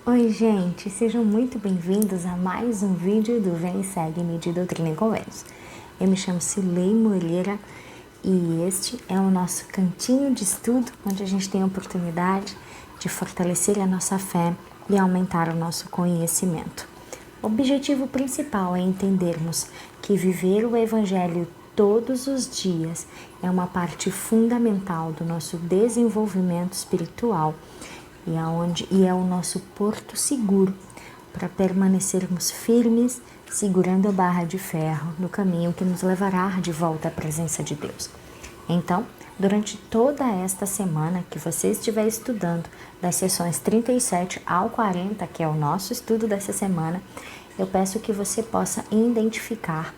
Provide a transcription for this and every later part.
Oi gente, sejam muito bem-vindos a mais um vídeo do Vem e Segue-me de Doutrina e Convênios. Eu me chamo Cilei Moreira e este é o nosso cantinho de estudo, onde a gente tem a oportunidade de fortalecer a nossa fé e aumentar o nosso conhecimento. O objetivo principal é entendermos que viver o Evangelho todos os dias é uma parte fundamental do nosso desenvolvimento espiritual e é o nosso porto seguro para permanecermos firmes, segurando a barra de ferro no caminho que nos levará de volta à presença de Deus. Então, durante toda esta semana que você estiver estudando, das sessões 37 ao 40, que é o nosso estudo dessa semana, eu peço que você possa identificar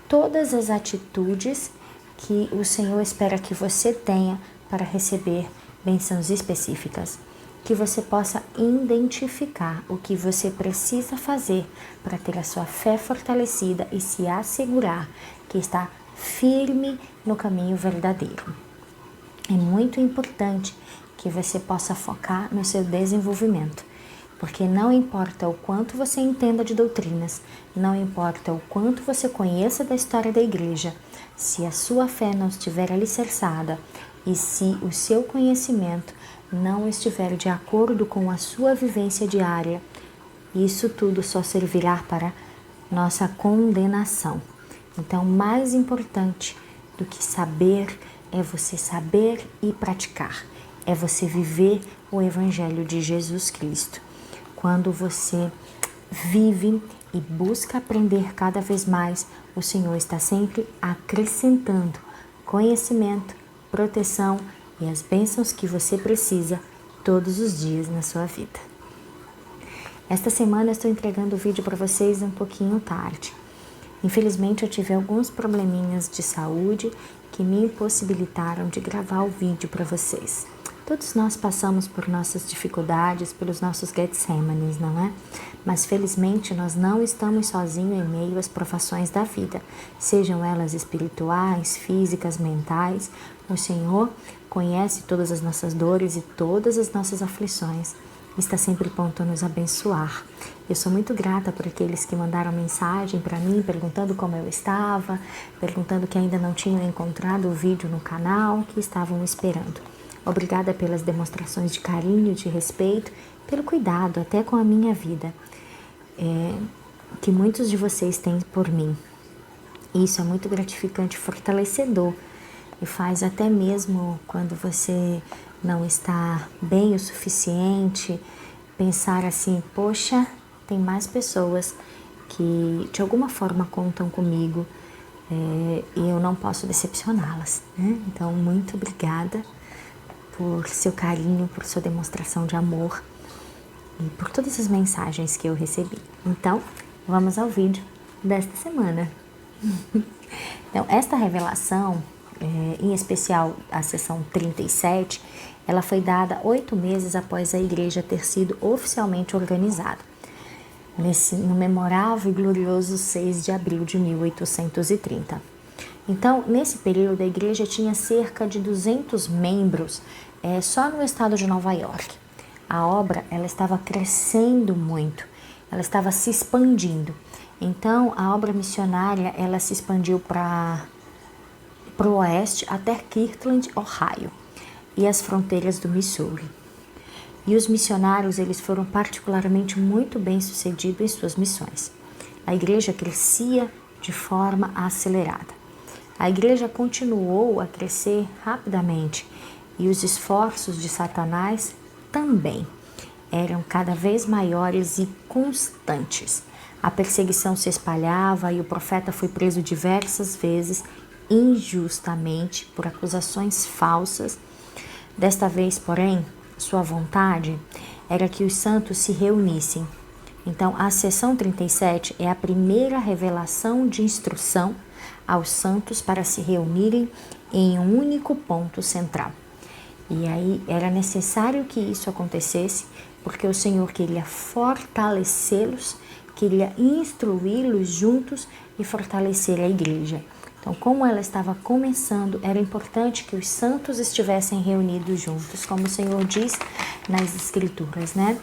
todas as atitudes que o Senhor espera que você tenha para receber bênçãos específicas. Que você possa identificar o que você precisa fazer para ter a sua fé fortalecida e se assegurar que está firme no caminho verdadeiro. É muito importante que você possa focar no seu desenvolvimento, porque não importa o quanto você entenda de doutrinas, não importa o quanto você conheça da história da igreja, se a sua fé não estiver alicerçada e se o seu conhecimento não estiver de acordo com a sua vivência diária, isso tudo só servirá para nossa condenação. Então, mais importante do que saber é você saber e praticar, é você viver o Evangelho de Jesus Cristo. Quando você vive e busca aprender cada vez mais, o Senhor está sempre acrescentando conhecimento, proteção e as bênçãos que você precisa todos os dias na sua vida. Esta semana eu estou entregando o vídeo para vocês um pouquinho tarde. Infelizmente eu tive alguns probleminhas de saúde que me impossibilitaram de gravar o vídeo para vocês. Todos nós passamos por nossas dificuldades, pelos nossos Getsêmanes, não é? Mas felizmente nós não estamos sozinhos em meio às provações da vida, sejam elas espirituais, físicas, mentais. O Senhor conhece todas as nossas dores e todas as nossas aflições. Está sempre pronto a nos abençoar. Eu sou muito grata por aqueles que mandaram mensagem para mim, perguntando como eu estava, perguntando que ainda não tinham encontrado o vídeo no canal, que estavam esperando. Obrigada pelas demonstrações de carinho, de respeito, pelo cuidado até com a minha vida, que muitos de vocês têm por mim. Isso é muito gratificante, fortalecedor e faz até mesmo quando você não está bem o suficiente, pensar assim, poxa, tem mais pessoas que de alguma forma contam comigo e eu não posso decepcioná-las, né? Então, muito obrigada por seu carinho, por sua demonstração de amor e por todas as mensagens que eu recebi. Então, vamos ao vídeo desta semana. Então, esta revelação, em especial a sessão 37, ela foi dada 8 meses após a igreja ter sido oficialmente organizada, no memorável e glorioso 6 de abril de 1830. Então, nesse período, a igreja tinha cerca de 200 membros só no estado de Nova York. A obra ela estava crescendo muito, ela estava se expandindo. Então, a obra missionária ela se expandiu para o oeste até Kirtland, Ohio, e as fronteiras do Missouri. E os missionários eles foram particularmente muito bem-sucedidos em suas missões. A igreja crescia de forma acelerada. A igreja continuou a crescer rapidamente e os esforços de Satanás também eram cada vez maiores e constantes. A perseguição se espalhava e o profeta foi preso diversas vezes injustamente por acusações falsas. Desta vez, porém, sua vontade era que os santos se reunissem. Então, a sessão 37 é a primeira revelação de instrução aos santos para se reunirem em um único ponto central. E aí era necessário que isso acontecesse, porque o Senhor queria fortalecê-los, queria instruí-los juntos e fortalecer a igreja. Então, como ela estava começando, era importante que os santos estivessem reunidos juntos, como o Senhor diz nas Escrituras, né?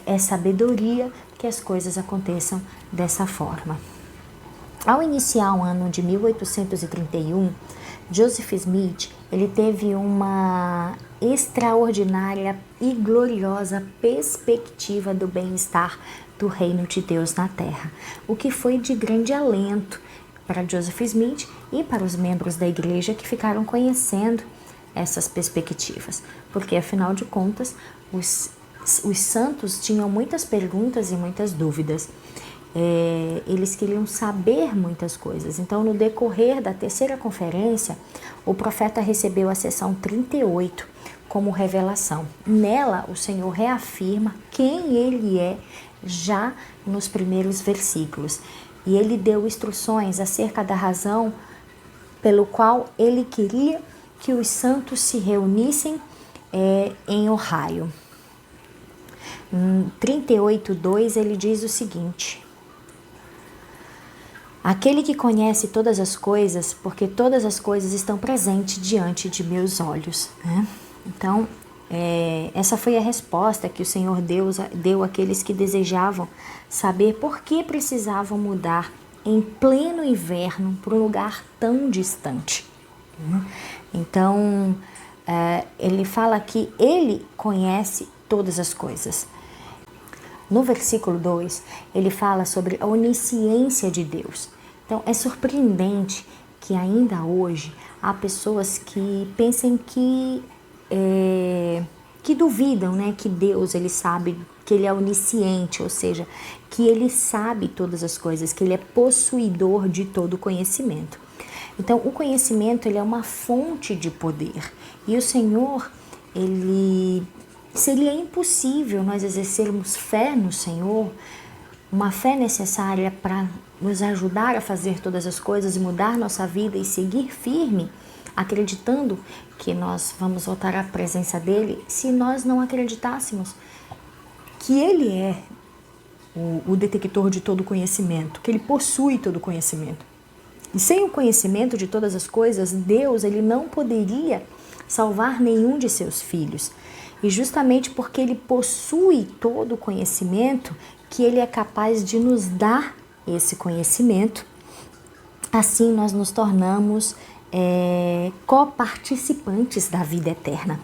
É sabedoria que as coisas aconteçam dessa forma. Ao iniciar o ano de 1831, Joseph Smith, ele teve uma extraordinária e gloriosa perspectiva do bem-estar do reino de Deus na Terra, o que foi de grande alento para Joseph Smith e para os membros da igreja que ficaram conhecendo essas perspectivas, porque afinal de contas os santos tinham muitas perguntas e muitas dúvidas. Eles queriam saber muitas coisas. Então, no decorrer da terceira conferência, o profeta recebeu a sessão 38 como revelação. Nela, o Senhor reafirma quem ele é já nos primeiros versículos. E ele deu instruções acerca da razão pelo qual ele queria que os santos se reunissem em Ohio. Em 38:2 ele diz o seguinte: aquele que conhece todas as coisas, porque todas as coisas estão presentes diante de meus olhos. Né? Então, essa foi a resposta que o Senhor Deus deu àqueles que desejavam saber por que precisavam mudar em pleno inverno para um lugar tão distante. Então, ele fala que ele conhece todas as coisas. No versículo 2, ele fala sobre a onisciência de Deus. Então, é surpreendente que ainda hoje há pessoas que pensem que duvidam, né, que Deus, ele sabe, que ele é onisciente, ou seja, que ele sabe todas as coisas, que ele é possuidor de todo conhecimento. Então, o conhecimento, ele é uma fonte de poder. E o Senhor, seria impossível nós exercermos fé no Senhor, uma fé necessária para nos ajudar a fazer todas as coisas e mudar nossa vida e seguir firme, acreditando que nós vamos voltar à presença dele, se nós não acreditássemos que ele é o detector de todo conhecimento, que ele possui todo conhecimento. E sem o conhecimento de todas as coisas, Deus, ele não poderia salvar nenhum de seus filhos. E justamente porque ele possui todo o conhecimento, que ele é capaz de nos dar esse conhecimento, assim nós nos tornamos coparticipantes da vida eterna.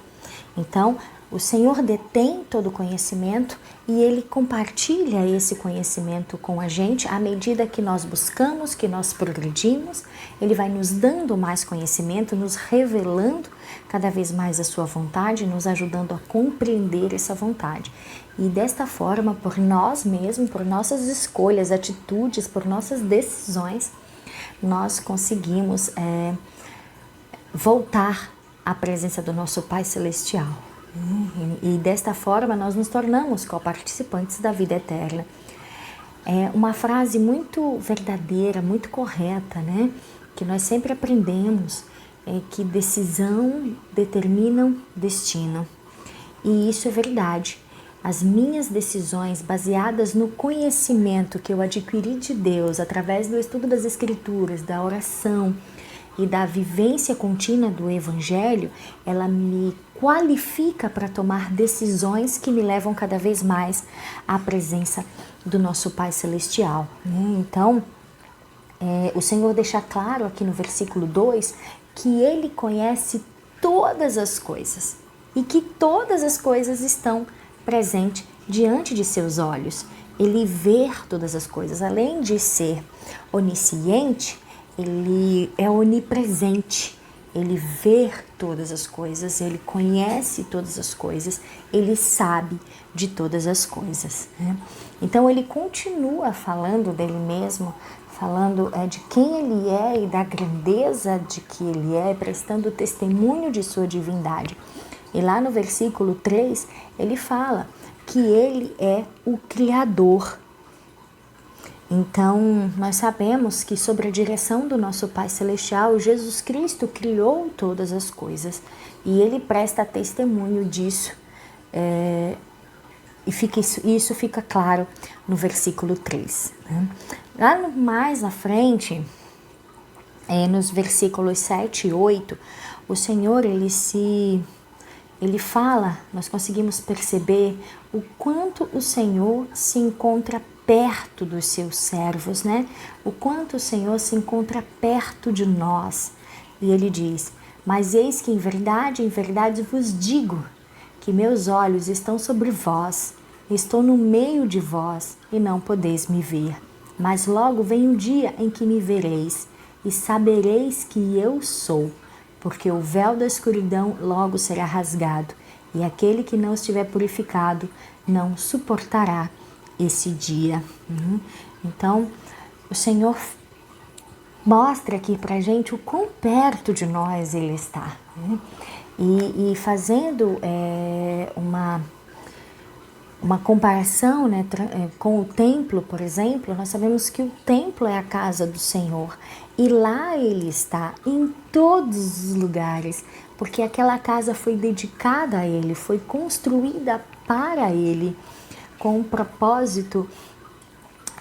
Então, o Senhor detém todo o conhecimento e ele compartilha esse conhecimento com a gente à medida que nós buscamos, que nós progredimos. Ele vai nos dando mais conhecimento, nos revelando cada vez mais a sua vontade, nos ajudando a compreender essa vontade. E desta forma, por nós mesmos, por nossas escolhas, atitudes, por nossas decisões, nós conseguimos voltar à presença do nosso Pai Celestial. E desta forma nós nos tornamos coparticipantes da vida eterna. É uma frase muito verdadeira, muito correta, né? Que nós sempre aprendemos, que decisão determina destino. E isso é verdade. As minhas decisões baseadas no conhecimento que eu adquiri de Deus através do estudo das Escrituras, da oração e da vivência contínua do Evangelho, ela me qualifica para tomar decisões que me levam cada vez mais à presença do nosso Pai Celestial. Então, o Senhor deixa claro aqui no versículo 2 que Ele conhece todas as coisas e que todas as coisas estão presentes diante de seus olhos. Ele vê todas as coisas, além de ser onisciente, ele é onipresente, ele vê todas as coisas, ele conhece todas as coisas, ele sabe de todas as coisas. Né? Então ele continua falando dele mesmo, falando de quem ele é e da grandeza de que ele é, prestando testemunho de sua divindade. E lá no versículo 3, ele fala que ele é o Criador. Então, nós sabemos que sobre a direção do nosso Pai Celestial, Jesus Cristo criou todas as coisas. E ele presta testemunho disso. Isso fica claro no versículo 3. Né? Lá mais à frente, nos versículos 7 e 8, o Senhor, ele fala, nós conseguimos perceber o quanto o Senhor se encontra perto dos seus servos, né? O quanto o Senhor se encontra perto de nós. E ele diz: mas eis que em verdade vos digo, que meus olhos estão sobre vós, estou no meio de vós, e não podeis me ver. Mas logo vem o dia em que me vereis, e sabereis que eu sou, porque o véu da escuridão logo será rasgado, e aquele que não estiver purificado não suportará esse dia. Então, o Senhor mostra aqui pra gente o quão perto de nós Ele está. E fazendo uma comparação, né, com o templo, por exemplo, nós sabemos que o templo é a casa do Senhor e lá Ele está em todos os lugares, porque aquela casa foi dedicada a Ele, foi construída para Ele, com o propósito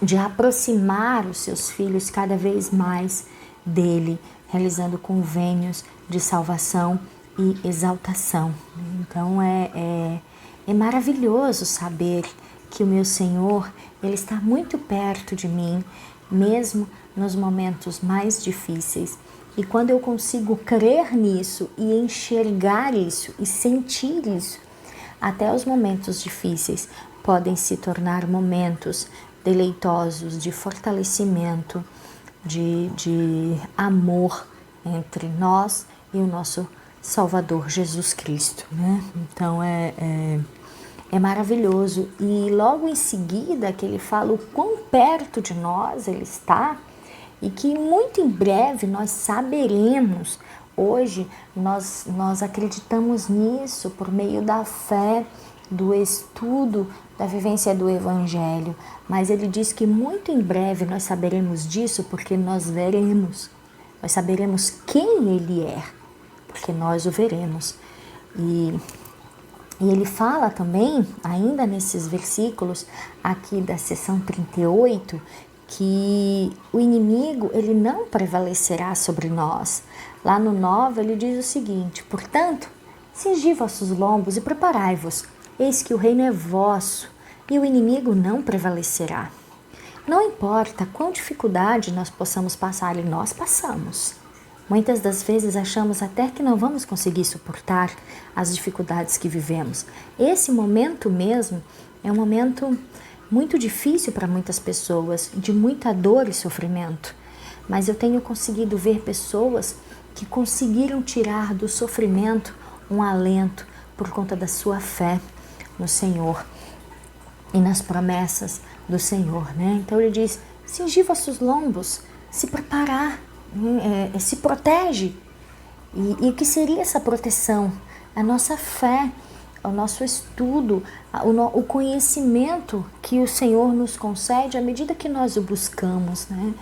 de aproximar os seus filhos cada vez mais dele, realizando convênios de salvação e exaltação. Então é maravilhoso saber que o meu Senhor, Ele está muito perto de mim, mesmo nos momentos mais difíceis. E quando eu consigo crer nisso e enxergar isso e sentir isso, até os momentos difíceis podem se tornar momentos deleitosos de fortalecimento, de amor entre nós e o nosso Salvador Jesus Cristo, né? Então é maravilhoso. E logo em seguida que ele fala o quão perto de nós ele está e que muito em breve nós saberemos. Hoje nós acreditamos nisso por meio da fé, do estudo, da vivência do Evangelho. Mas ele diz que muito em breve nós saberemos disso porque nós veremos. Nós saberemos quem ele é, porque nós o veremos. E ele fala também, ainda nesses versículos aqui da seção 38, que o inimigo ele não prevalecerá sobre nós. Lá no 9 ele diz o seguinte: portanto, cingi vossos lombos e preparai-vos, eis que o reino é vosso e o inimigo não prevalecerá. Não importa qual dificuldade nós possamos passar, e nós passamos. Muitas das vezes achamos até que não vamos conseguir suportar as dificuldades que vivemos. Esse momento mesmo é um momento muito difícil para muitas pessoas, de muita dor e sofrimento. Mas eu tenho conseguido ver pessoas que conseguiram tirar do sofrimento um alento por conta da sua fé no Senhor e nas promessas do Senhor, né? Então ele diz: cingi vossos lombos, se preparar, se protege. E o que seria essa proteção? A nossa fé, o nosso estudo, o conhecimento que o Senhor nos concede à medida que nós o buscamos, né?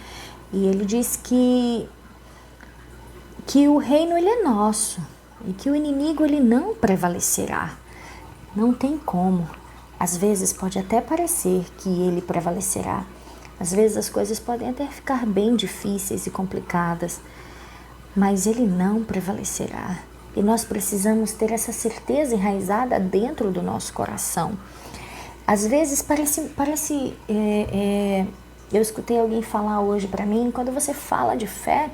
E ele diz que o reino ele é nosso e que o inimigo ele não prevalecerá. Não tem como. Às vezes pode até parecer que ele prevalecerá. Às vezes as coisas podem até ficar bem difíceis e complicadas, mas ele não prevalecerá. E nós precisamos ter essa certeza enraizada dentro do nosso coração. Às vezes eu escutei alguém falar hoje para mim, quando você fala de fé,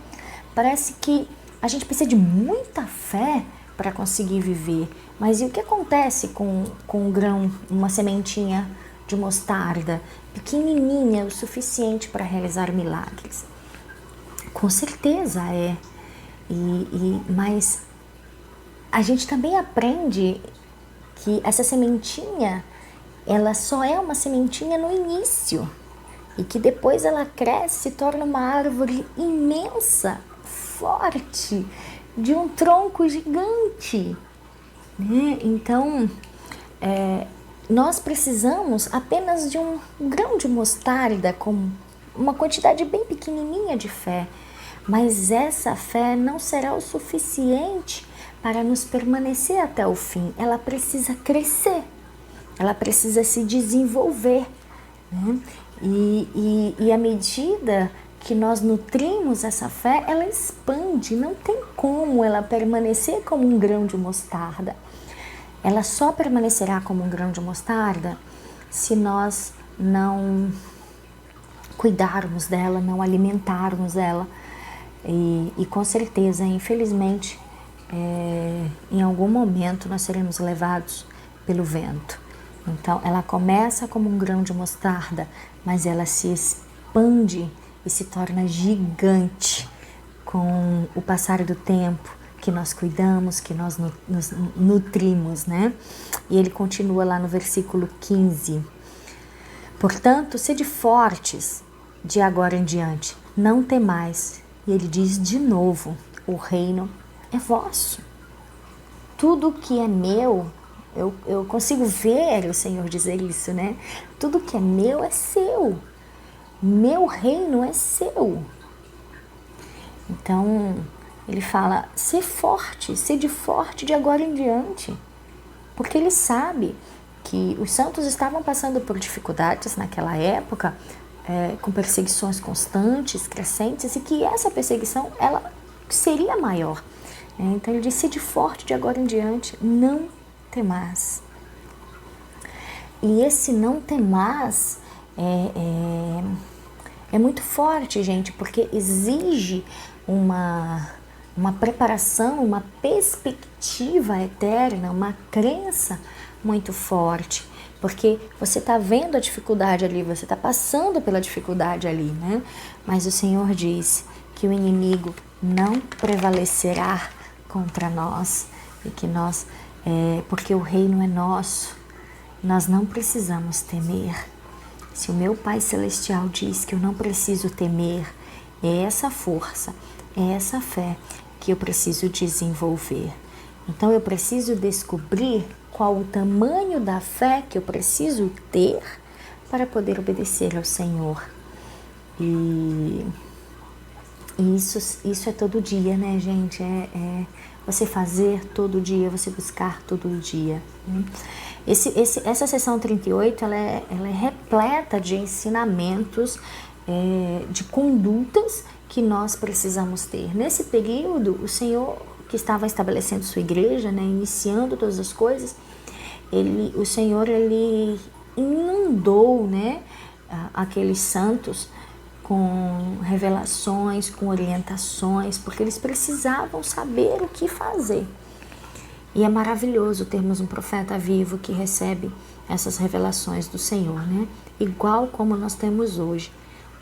parece que a gente precisa de muita fé para conseguir viver. Mas e o que acontece com um grão, uma sementinha de mostarda, pequenininha o suficiente para realizar milagres? Com certeza é. Mas a gente também aprende que essa sementinha, ela só é uma sementinha no início e que depois ela cresce e se torna uma árvore imensa, forte, de um tronco gigante, né? Então, nós precisamos apenas de um grão de mostarda com uma quantidade bem pequenininha de fé, mas essa fé não será o suficiente para nos permanecer até o fim. Ela precisa crescer, ela precisa se desenvolver, né? E à medida que nós nutrimos essa fé, ela expande. Não tem como ela permanecer como um grão de mostarda. Ela só permanecerá como um grão de mostarda se nós não cuidarmos dela, não alimentarmos ela. E com certeza, infelizmente, em algum momento nós seremos levados pelo vento. Então, ela começa como um grão de mostarda, mas ela se expande e se torna gigante com o passar do tempo, que nós cuidamos, que nós nos nutrimos, né? E ele continua lá no versículo 15. Portanto, sede fortes de agora em diante, não temais. E ele diz de novo, o reino é vosso. Tudo que é meu, eu consigo ver o Senhor dizer isso, né? Tudo que é meu é seu. Meu reino é seu. Então, ele fala, ser forte, sede forte de agora em diante. Porque ele sabe que os santos estavam passando por dificuldades naquela época, com perseguições constantes, crescentes, e que essa perseguição, ela seria maior. Então ele diz, sede forte de agora em diante, não temais. E esse não temais é muito forte, gente, porque exige uma preparação, uma perspectiva eterna, uma crença muito forte. Porque você está vendo a dificuldade ali, você está passando pela dificuldade ali, né? Mas o Senhor diz que o inimigo não prevalecerá contra nós e que nós, porque o reino é nosso, nós não precisamos temer. Se o meu Pai Celestial diz que eu não preciso temer, é essa força, é essa fé que eu preciso desenvolver. Então eu preciso descobrir qual o tamanho da fé que eu preciso ter para poder obedecer ao Senhor. E isso é todo dia, né, gente? Você fazer todo dia, você buscar todo dia. Essa sessão 38, ela é repleta de ensinamentos, de condutas que nós precisamos ter. Nesse período, o Senhor, que estava estabelecendo sua igreja, né, iniciando todas as coisas, o Senhor ele inundou, né, aqueles santos com revelações, com orientações, porque eles precisavam saber o que fazer. E é maravilhoso termos um profeta vivo que recebe essas revelações do Senhor, né? Igual como nós temos hoje.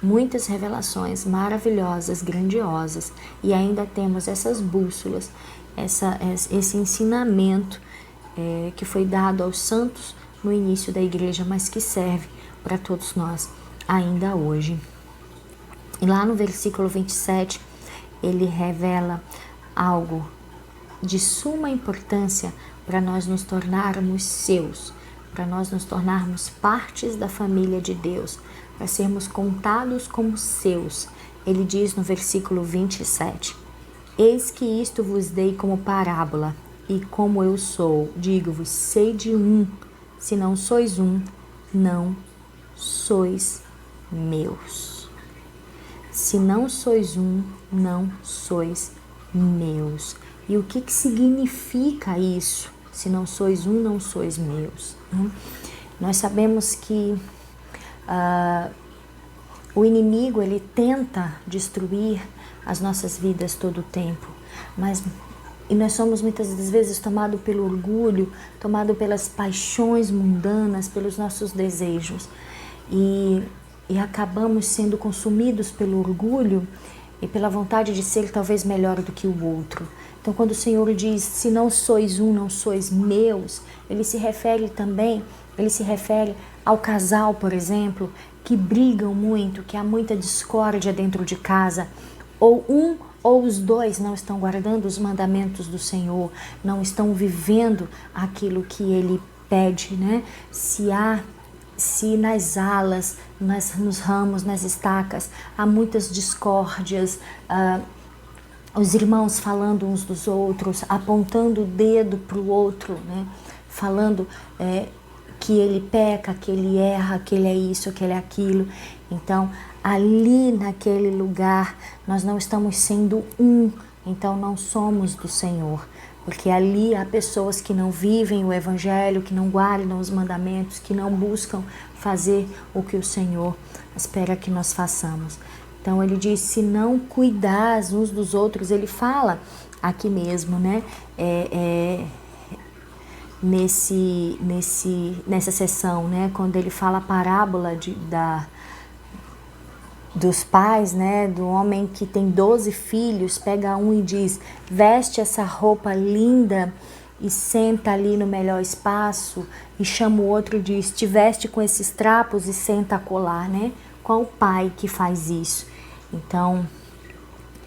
Muitas revelações maravilhosas, grandiosas, e ainda temos essas bússolas, esse ensinamento que foi dado aos santos no início da igreja, mas que serve para todos nós ainda hoje. E lá no versículo 27, ele revela algo de suma importância para nós nos tornarmos seus, para nós nos tornarmos partes da família de Deus, para sermos contados como seus. Ele diz no versículo 27, eis que isto vos dei como parábola, e como eu sou, digo-vos, sede um, se não sois um, não sois meus. Se não sois um, não sois meus. E o que significa isso? Se não sois um, não sois meus. Nós sabemos que o inimigo, ele tenta destruir as nossas vidas todo o tempo, e nós somos muitas das vezes tomados pelo orgulho, tomados pelas paixões mundanas, pelos nossos desejos, e acabamos sendo consumidos pelo orgulho e pela vontade de ser talvez melhor do que o outro. Então, quando o Senhor diz, se não sois um, não sois meus, ele se refere ao casal, por exemplo, que brigam muito, que há muita discórdia dentro de casa, ou um ou os dois não estão guardando os mandamentos do Senhor, não estão vivendo aquilo que ele pede, né? Se nas alas, nos ramos, nas estacas, há muitas discórdias, os irmãos falando uns dos outros, apontando o dedo para o outro, né? Falando que ele peca, que ele erra, que ele é isso, que ele é aquilo. Então, ali naquele lugar, nós não estamos sendo um, então não somos do Senhor. Porque ali há pessoas que não vivem o Evangelho, que não guardam os mandamentos, que não buscam fazer o que o Senhor espera que nós façamos. Então ele diz, se não cuidar uns dos outros, ele fala aqui mesmo, né? Nessa sessão, né? Quando ele fala a parábola dos pais, né, do homem que tem 12 filhos, pega um e diz, veste essa roupa linda e senta ali no melhor espaço, e chama o outro e diz, te veste com esses trapos e senta a colar, né? Qual pai que faz isso? Então,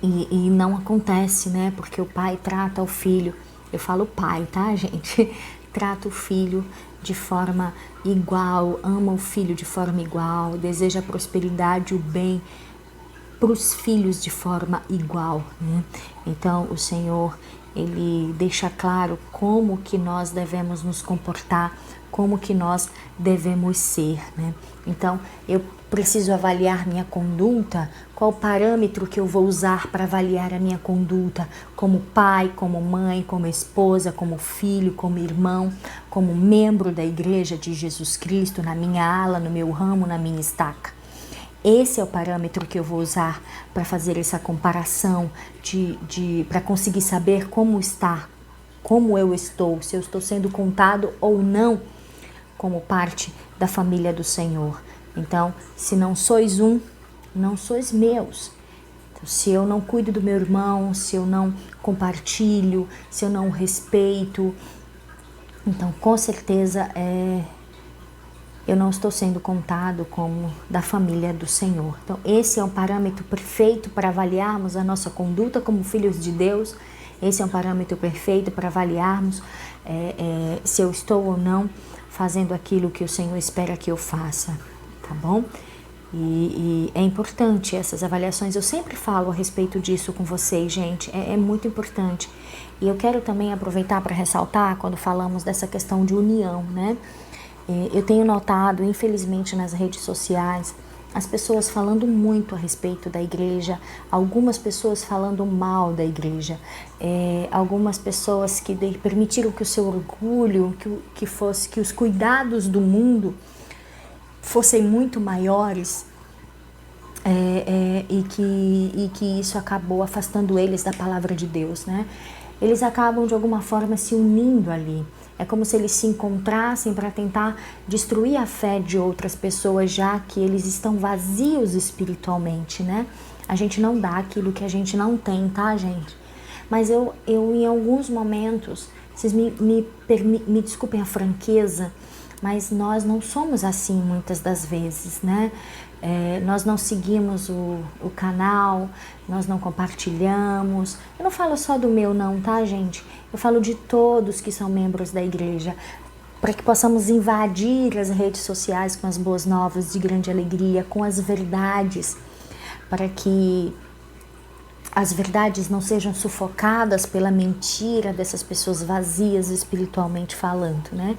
e não acontece, né, porque o pai trata o filho, eu falo pai, tá, gente? Trata o filho de forma igual, ama o filho de forma igual, deseja a prosperidade, o bem para os filhos de forma igual, né? Então o Senhor, ele deixa claro como que nós devemos nos comportar, como que nós devemos ser, né? Então eu preciso avaliar minha conduta, qual parâmetro que eu vou usar para avaliar a minha conduta como pai, como mãe, como esposa, como filho, como irmão, como membro da igreja de Jesus Cristo, na minha ala, no meu ramo, na minha estaca. Esse é o parâmetro que eu vou usar para fazer essa comparação, para conseguir saber como está, como eu estou, se eu estou sendo contado ou não como parte da família do Senhor. Então, se não sois um, não sois meus. Então, se eu não cuido do meu irmão, se eu não compartilho, se eu não respeito, então com certeza eu não estou sendo contado como da família do Senhor. Então, esse é um parâmetro perfeito para avaliarmos a nossa conduta como filhos de Deus. Esse é um parâmetro perfeito para avaliarmos se eu estou ou não fazendo aquilo que o Senhor espera que eu faça, tá bom? E é importante essas avaliações, eu sempre falo a respeito disso com vocês, gente, é muito importante. E eu quero também aproveitar para ressaltar, quando falamos dessa questão de união, né? Eu tenho notado, infelizmente, nas redes sociais, as pessoas falando muito a respeito da igreja, algumas pessoas falando mal da igreja, algumas pessoas que permitiram que o seu orgulho, que os cuidados do mundo fossem muito maiores, e que isso acabou afastando eles da palavra de Deus, né? Eles acabam de alguma forma se unindo ali. É como se eles se encontrassem para tentar destruir a fé de outras pessoas, já que eles estão vazios espiritualmente, né? A gente não dá aquilo que a gente não tem, tá, gente? Mas eu em alguns momentos, vocês me desculpem a franqueza, mas nós não somos assim muitas das vezes, né? Nós não seguimos o canal, nós não compartilhamos. Eu não falo só do meu não, tá, gente? Eu falo de todos que são membros da igreja, para que possamos invadir as redes sociais com as boas novas de grande alegria, com as verdades, para que as verdades não sejam sufocadas pela mentira dessas pessoas vazias espiritualmente falando, né?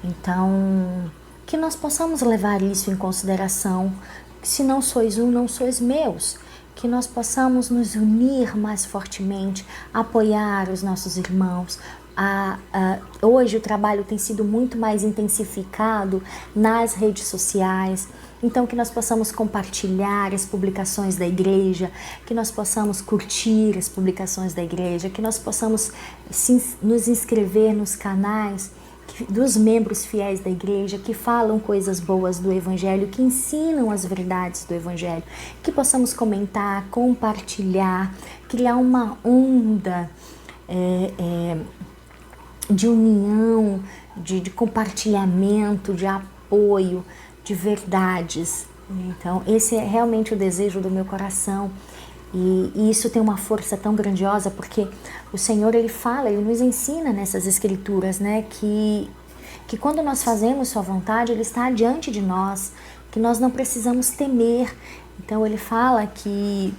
Então, que nós possamos levar isso em consideração, que se não sois um, não sois meus, que nós possamos nos unir mais fortemente, apoiar os nossos irmãos. Hoje o trabalho tem sido muito mais intensificado nas redes sociais, então que nós possamos compartilhar as publicações da igreja, que nós possamos curtir as publicações da igreja, que nós possamos nos inscrever nos canais dos membros fiéis da igreja, que falam coisas boas do Evangelho, que ensinam as verdades do Evangelho, que possamos comentar, compartilhar, criar uma onda de união, de compartilhamento, de apoio, de verdades. Então, esse é realmente o desejo do meu coração. E isso tem uma força tão grandiosa, porque o Senhor, Ele fala, Ele nos ensina nessas escrituras, né, que quando nós fazemos Sua vontade, Ele está diante de nós, que nós não precisamos temer. Então Ele fala que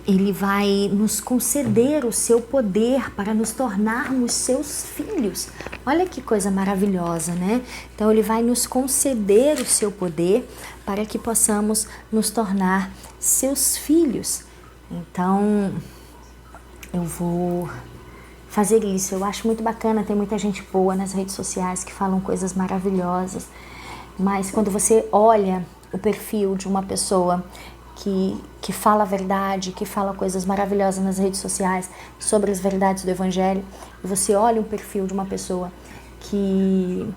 Ele vai nos conceder o seu poder para nos tornarmos seus filhos. Olha que coisa maravilhosa, né? Então ele vai nos conceder o seu poder para que possamos nos tornar seus filhos. Então eu vou fazer isso. Eu acho muito bacana, tem muita gente boa nas redes sociais que falam coisas maravilhosas, mas quando você olha o perfil de uma pessoa que fala a verdade, que fala coisas maravilhosas nas redes sociais sobre as verdades do Evangelho, e você olha o perfil de uma pessoa que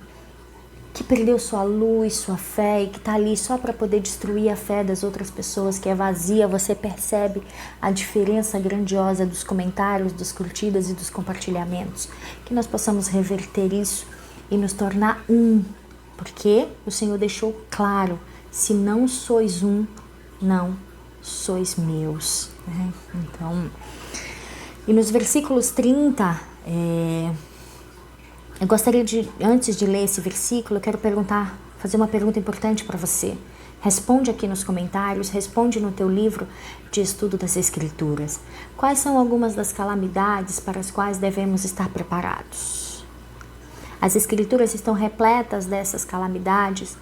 perdeu sua luz, sua fé e que está ali só para poder destruir a fé das outras pessoas, que é vazia, você percebe a diferença grandiosa dos comentários, das curtidas e dos compartilhamentos. Que nós possamos reverter isso e nos tornar um, porque o Senhor deixou claro: se não sois um, não sois meus. Então, e nos versículos 30, eu gostaria de, antes de ler esse versículo, eu quero fazer uma pergunta importante para você. Responde aqui nos comentários, responde no teu livro de estudo das Escrituras. Quais são algumas das calamidades para as quais devemos estar preparados? As Escrituras estão repletas dessas calamidades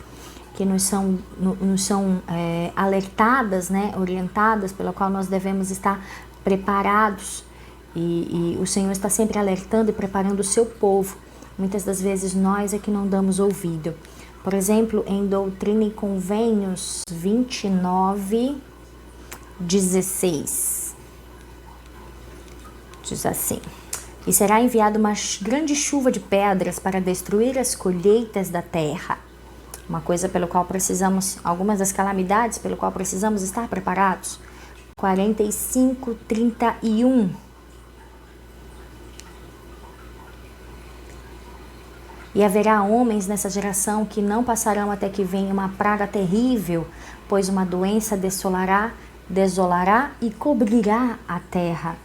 que nos são alertadas, né, orientadas, pela qual nós devemos estar preparados. E o Senhor está sempre alertando e preparando o seu povo. Muitas das vezes nós é que não damos ouvido. Por exemplo, em Doutrina e Convênios 29:16, diz assim: e será enviada uma grande chuva de pedras para destruir as colheitas da terra. Uma coisa pelo qual precisamos, algumas das calamidades pelo qual precisamos estar preparados. 45:31. E haverá homens nessa geração que não passarão até que venha uma praga terrível, pois uma doença desolará e cobrirá a terra.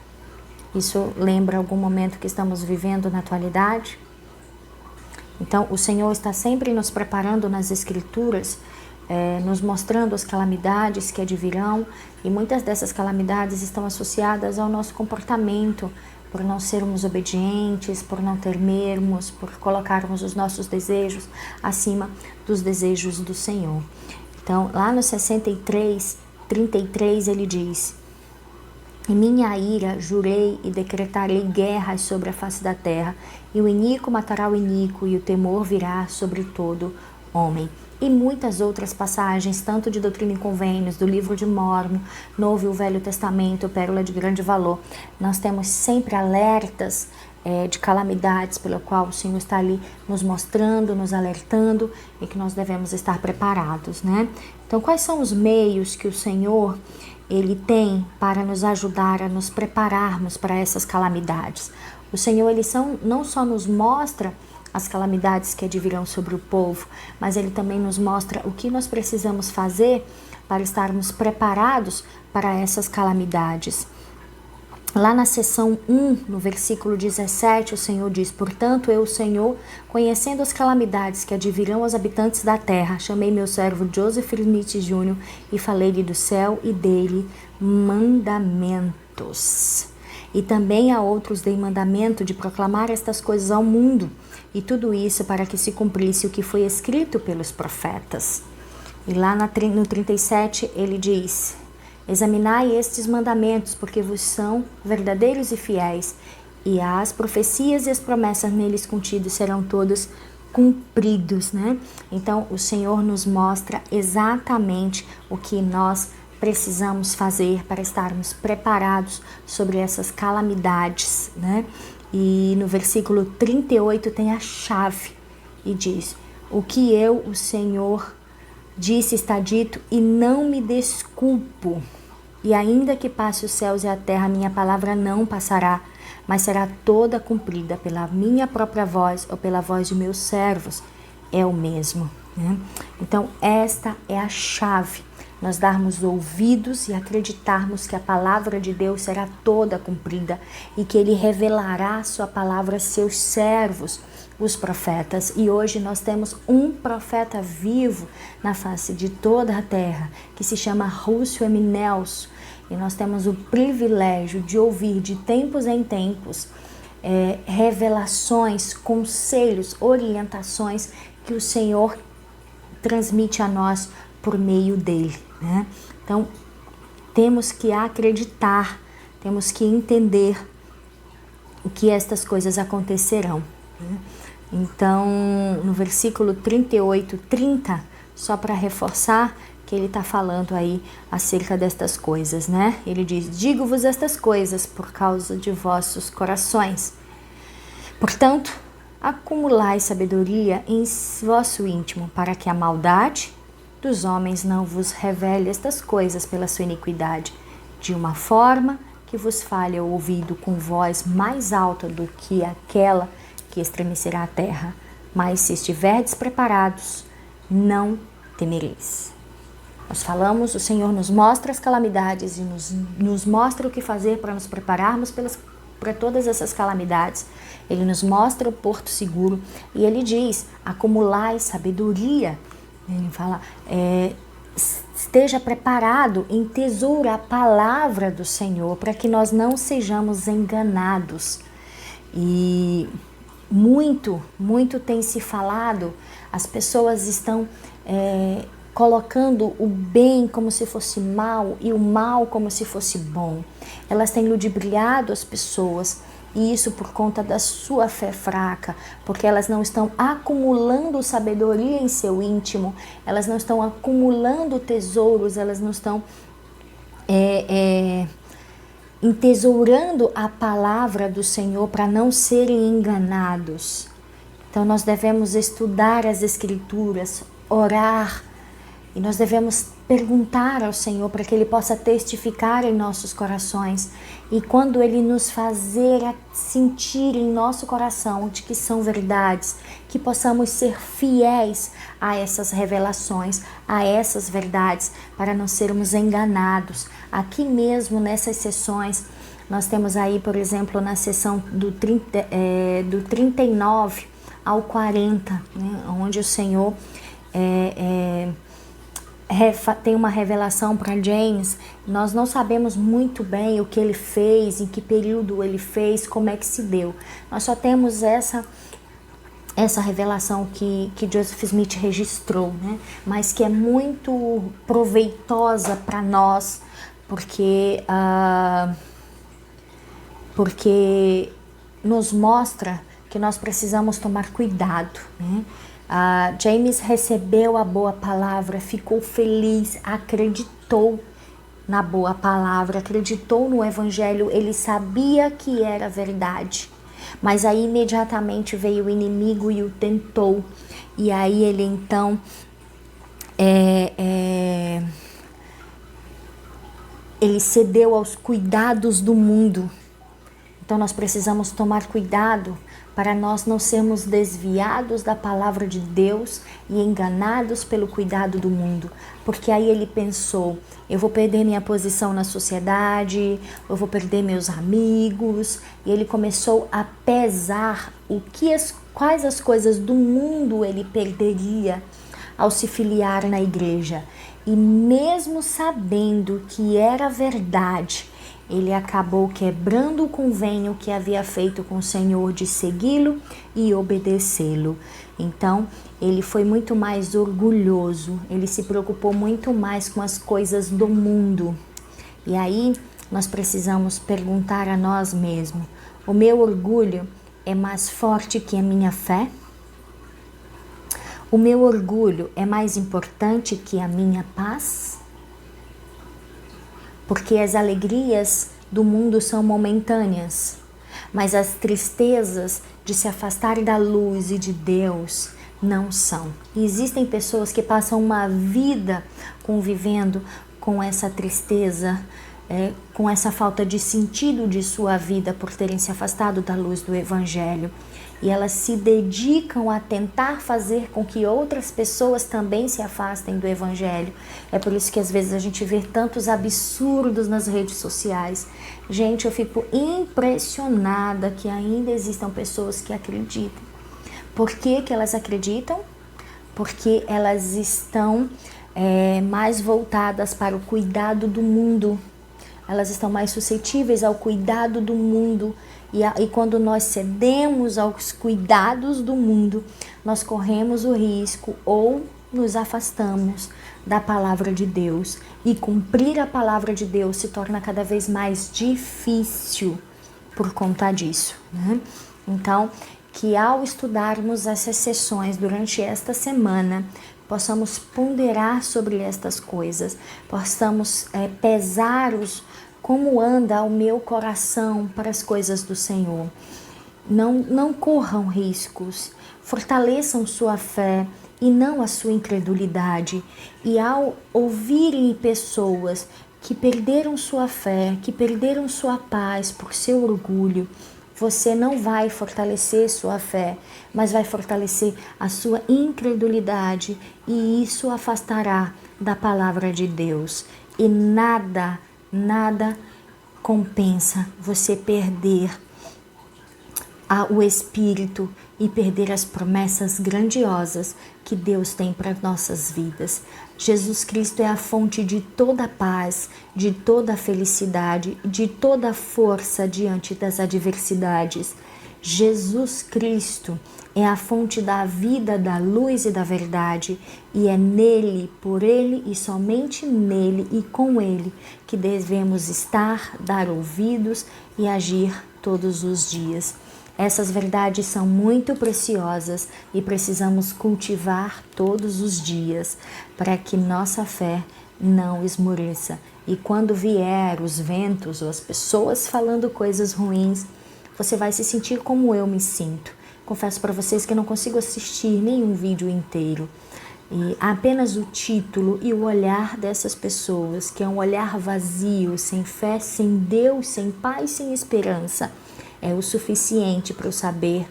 Isso lembra algum momento que estamos vivendo na atualidade? Então, o Senhor está sempre nos preparando nas Escrituras, nos mostrando as calamidades que advirão, e muitas dessas calamidades estão associadas ao nosso comportamento, por não sermos obedientes, por não temermos, por colocarmos os nossos desejos acima dos desejos do Senhor. Então, lá no 63:33 ele diz: em minha ira jurei e decretarei guerras sobre a face da terra, e o iníquo matará o iníquo, e o temor virá sobre todo homem. E muitas outras passagens, tanto de Doutrina e Convênios, do livro de Mórmon, Novo e o Velho Testamento, Pérola de Grande Valor. Nós temos sempre alertas de calamidades pelo qual o Senhor está ali nos mostrando, nos alertando, e que nós devemos estar preparados, né? Então, quais são os meios que o Senhor Ele tem para nos ajudar a nos prepararmos para essas calamidades? O Senhor, Ele não só nos mostra as calamidades que advirão sobre o povo, mas Ele também nos mostra o que nós precisamos fazer para estarmos preparados para essas calamidades. Lá na seção 1, no versículo 17, o Senhor diz: portanto, eu, Senhor, conhecendo as calamidades que advirão aos habitantes da terra, chamei meu servo Joseph Smith Jr. e falei-lhe do céu e dele mandamentos. E também a outros dei mandamento de proclamar estas coisas ao mundo, e tudo isso para que se cumprisse o que foi escrito pelos profetas. E lá no 37 ele diz: examinai estes mandamentos, porque vos são verdadeiros e fiéis, e as profecias e as promessas neles contidas serão todos cumpridos, né? Então o Senhor nos mostra exatamente o que nós precisamos fazer para estarmos preparados sobre essas calamidades, né? E no versículo 38 tem a chave e diz: o que eu, o Senhor, disse está dito, e não me desculpo. E ainda que passe os céus e a terra, minha palavra não passará, mas será toda cumprida pela minha própria voz ou pela voz de meus servos. É o mesmo, né? Então esta é a chave. Nós darmos ouvidos e acreditarmos que a palavra de Deus será toda cumprida e que Ele revelará a sua palavra a seus servos, os profetas. E hoje nós temos um profeta vivo na face de toda a terra, que se chama Russell M. Nelson. e nós temos o privilégio de ouvir de tempos em tempos revelações, conselhos, orientações que o Senhor transmite a nós por meio dele, né? Então, temos que acreditar, temos que entender o que estas coisas acontecerão, né? Então, no versículo 38, 30, só para reforçar que ele está falando aí acerca destas coisas, né? Ele diz: digo-vos estas coisas por causa de vossos corações. Portanto, acumulai sabedoria em vosso íntimo, para que a maldade dos homens não vos revele estas coisas pela sua iniquidade, de uma forma que vos falhe o ouvido com voz mais alta do que aquela que estremecerá a terra. Mas se estiverdes preparados, não temereis. Nós falamos, o Senhor nos mostra as calamidades e nos mostra o que fazer para nos prepararmos para todas essas calamidades. Ele nos mostra o porto seguro e ele diz: acumulai sabedoria. Ele fala, esteja preparado, entesoura a palavra do Senhor para que nós não sejamos enganados. E muito tem se falado, as pessoas estão colocando o bem como se fosse mal e o mal como se fosse bom. Elas têm ludibriado as pessoas, e isso por conta da sua fé fraca, porque elas não estão acumulando sabedoria em seu íntimo, elas não estão acumulando tesouros, elas não estão entesourando a palavra do Senhor para não serem enganados. Então nós devemos estudar as Escrituras, orar, e nós devemos perguntar ao Senhor para que Ele possa testificar em nossos corações. E quando Ele nos fazer sentir em nosso coração de que são verdades, que possamos ser fiéis a essas revelações, a essas verdades, para não sermos enganados. Aqui mesmo nessas sessões, nós temos aí, por exemplo, na sessão do 39 ao 40, né, onde o Senhor tem uma revelação para James. Nós não sabemos muito bem o que ele fez, em que período ele fez, como é que se deu. Nós só temos essa revelação que Joseph Smith registrou, né? Mas que é muito proveitosa para nós, porque nos mostra que nós precisamos tomar cuidado, né? James recebeu a boa palavra, ficou feliz, acreditou na boa palavra, acreditou no Evangelho, ele sabia que era verdade, mas aí imediatamente veio o inimigo e o tentou, e aí ele então ele cedeu aos cuidados do mundo. Então nós precisamos tomar cuidado para nós não sermos desviados da palavra de Deus e enganados pelo cuidado do mundo. Porque aí ele pensou, eu vou perder minha posição na sociedade, eu vou perder meus amigos. E ele começou a pesar quais as coisas do mundo ele perderia ao se filiar na igreja. E mesmo sabendo que era verdade, ele acabou quebrando o convênio que havia feito com o Senhor de segui-lo e obedecê-lo. Então, ele foi muito mais orgulhoso, ele se preocupou muito mais com as coisas do mundo. E aí, nós precisamos perguntar a nós mesmos: o meu orgulho é mais forte que a minha fé? O meu orgulho é mais importante que a minha paz? Porque as alegrias do mundo são momentâneas, mas as tristezas de se afastar da luz e de Deus não são. E existem pessoas que passam uma vida convivendo com essa tristeza, com essa falta de sentido de sua vida por terem se afastado da luz do Evangelho. E elas se dedicam a tentar fazer com que outras pessoas também se afastem do Evangelho. É por isso que às vezes a gente vê tantos absurdos nas redes sociais. Gente, eu fico impressionada que ainda existam pessoas que acreditam. Por que que elas acreditam? Porque elas estão mais voltadas para o cuidado do mundo elas estão mais suscetíveis ao cuidado do mundo. E quando nós cedemos aos cuidados do mundo, nós corremos o risco ou nos afastamos da palavra de Deus. E cumprir a palavra de Deus se torna cada vez mais difícil por conta disso, né? Então, que ao estudarmos essas sessões durante esta semana, possamos ponderar sobre estas coisas, possamos pesar como anda o meu coração para as coisas do Senhor. Não corram riscos, fortaleçam sua fé e não a sua incredulidade. E ao ouvirem pessoas que perderam sua fé, que perderam sua paz por seu orgulho, você não vai fortalecer sua fé, mas vai fortalecer a sua incredulidade, e isso afastará da palavra de Deus. E nada compensa você perder o Espírito e perder as promessas grandiosas que Deus tem para nossas vidas. Jesus Cristo é a fonte de toda a paz, de toda a felicidade, de toda a força diante das adversidades. Jesus Cristo é a fonte da vida, da luz e da verdade, e é nele, por ele e somente nele e com ele que devemos estar, dar ouvidos e agir todos os dias. Essas verdades são muito preciosas e precisamos cultivar todos os dias para que nossa fé não esmoreça. E quando vier os ventos ou as pessoas falando coisas ruins, você vai se sentir como eu me sinto. Confesso para vocês que eu não consigo assistir nenhum vídeo inteiro. E apenas o título e o olhar dessas pessoas, que é um olhar vazio, sem fé, sem Deus, sem paz, sem esperança, é o suficiente para eu saber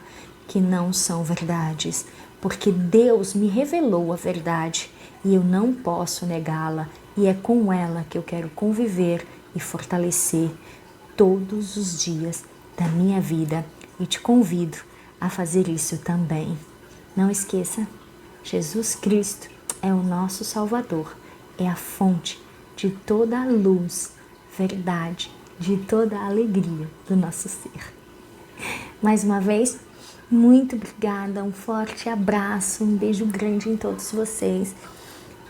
que não são verdades, porque Deus me revelou a verdade e eu não posso negá-la, e é com ela que eu quero conviver e fortalecer todos os dias da minha vida, e te convido a fazer isso também. Não esqueça, Jesus Cristo é o nosso Salvador, é a fonte de toda a luz, verdade, de toda a alegria do nosso ser. Mais uma vez, muito obrigada, um forte abraço, um beijo grande em todos vocês,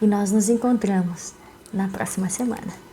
e nós nos encontramos na próxima semana.